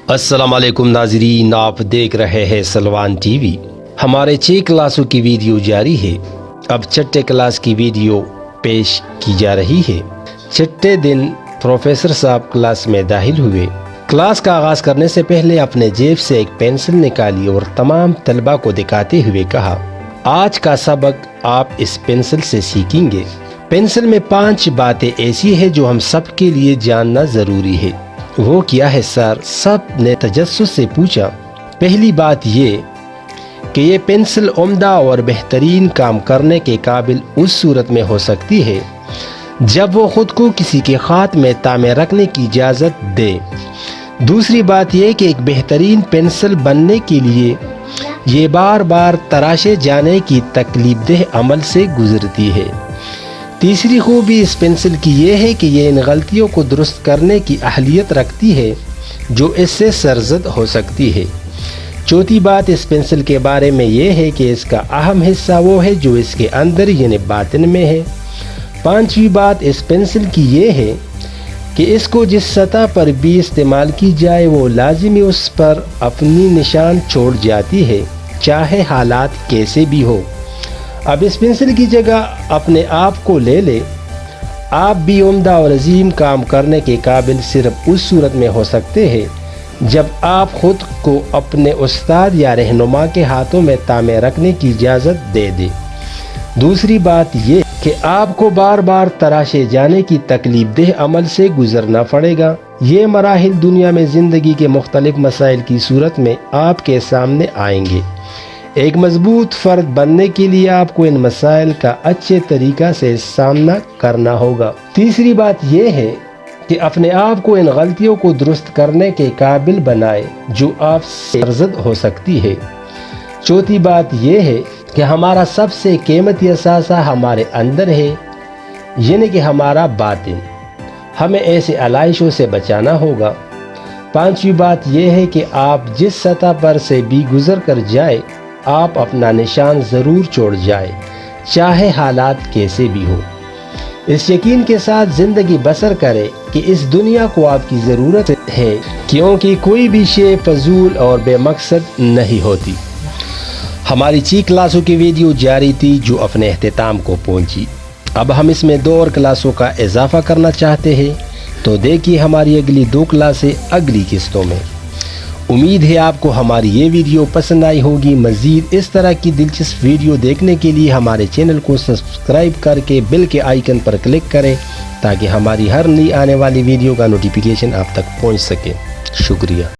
السلام علیکم ناظرین، آپ دیکھ رہے ہیں سلوان ٹی وی۔ ہمارے 6 کلاسوں کی ویڈیو جاری ہے۔ اب چھٹے کلاس کی ویڈیو پیش کی جا رہی ہے۔ چھٹے دن پروفیسر صاحب کلاس میں داخل ہوئے۔ کلاس کا آغاز کرنے سے پہلے اپنے جیب سے ایک پینسل نکالی اور تمام طلبہ کو دکھاتے ہوئے کہا، آج کا سبق آپ اس پینسل سے سیکھیں گے۔ پینسل میں 5 باتیں ایسی ہیں جو ہم سب کے لیے جاننا ضروری ہے۔ وہ کیا ہے سر؟ سب نے تجسس سے پوچھا۔ پہلی بات یہ کہ یہ پینسل عمدہ اور بہترین کام کرنے کے قابل اس صورت میں ہو سکتی ہے جب وہ خود کو کسی کے ہاتھ میں تامے رکھنے کی اجازت دے۔ دوسری بات یہ کہ ایک بہترین پینسل بننے کے لیے یہ بار بار تراشے جانے کی تکلیف دہ عمل سے گزرتی ہے۔ تیسری خوبی اس پینسل کی یہ ہے کہ یہ ان غلطیوں کو درست کرنے کی اہلیت رکھتی ہے جو اس سے سرزد ہو سکتی ہے۔ چوتھی بات اس پینسل کے بارے میں یہ ہے کہ اس کا اہم حصہ وہ ہے جو اس کے اندر یعنی باطن میں ہے۔ پانچویں بات اس پینسل کی یہ ہے کہ اس کو جس سطح پر بھی استعمال کی جائے وہ لازمی اس پر اپنی نشان چھوڑ جاتی ہے، چاہے حالات کیسے بھی ہو۔ اب اس پینسل کی جگہ اپنے آپ کو لے لے۔ آپ بھی عمدہ اور عظیم کام کرنے کے قابل صرف اس صورت میں ہو سکتے ہیں جب آپ خود کو اپنے استاد یا رہنما کے ہاتھوں میں تامے رکھنے کی اجازت دے دیں۔ دوسری بات یہ کہ آپ کو بار بار تراشے جانے کی تکلیف دہ عمل سے گزرنا پڑے گا۔ یہ مراحل دنیا میں زندگی کے مختلف مسائل کی صورت میں آپ کے سامنے آئیں گے۔ ایک مضبوط فرد بننے کے لیے آپ کو ان مسائل کا اچھے طریقہ سے سامنا کرنا ہوگا۔ تیسری بات یہ ہے کہ اپنے آپ کو ان غلطیوں کو درست کرنے کے قابل بنائے جو آپ سے سرزد ہو سکتی ہے۔ چوتھی بات یہ ہے کہ ہمارا سب سے قیمتی اثاثہ ہمارے اندر ہے، یعنی کہ ہمارا باطن۔ ہمیں ایسے علائشوں سے بچانا ہوگا۔ پانچویں بات یہ ہے کہ آپ جس سطح پر سے بھی گزر کر جائے آپ اپنا نشان ضرور چھوڑ جائے، چاہے حالات کیسے بھی ہو۔ اس یقین کے ساتھ زندگی بسر کرے کہ اس دنیا کو آپ کی ضرورت ہے، کیونکہ کوئی بھی شے فضول اور بے مقصد نہیں ہوتی۔ ہماری 6 کلاسوں کی ویڈیو جاری تھی جو اپنے اختتام کو پہنچی۔ اب ہم اس میں 2 اور کلاسوں کا اضافہ کرنا چاہتے ہیں، تو دیکھیے ہماری اگلی 2 کلاسیں اگلی قسطوں میں۔ امید ہے آپ کو ہماری یہ ویڈیو پسند آئی ہوگی۔ مزید اس طرح کی دلچسپ ویڈیو دیکھنے کے لیے ہمارے چینل کو سبسکرائب کر کے بیل کے آئیکن پر کلک کریں تاکہ ہماری ہر نئی آنے والی ویڈیو کا نوٹیفیکیشن آپ تک پہنچ سکے۔ شکریہ۔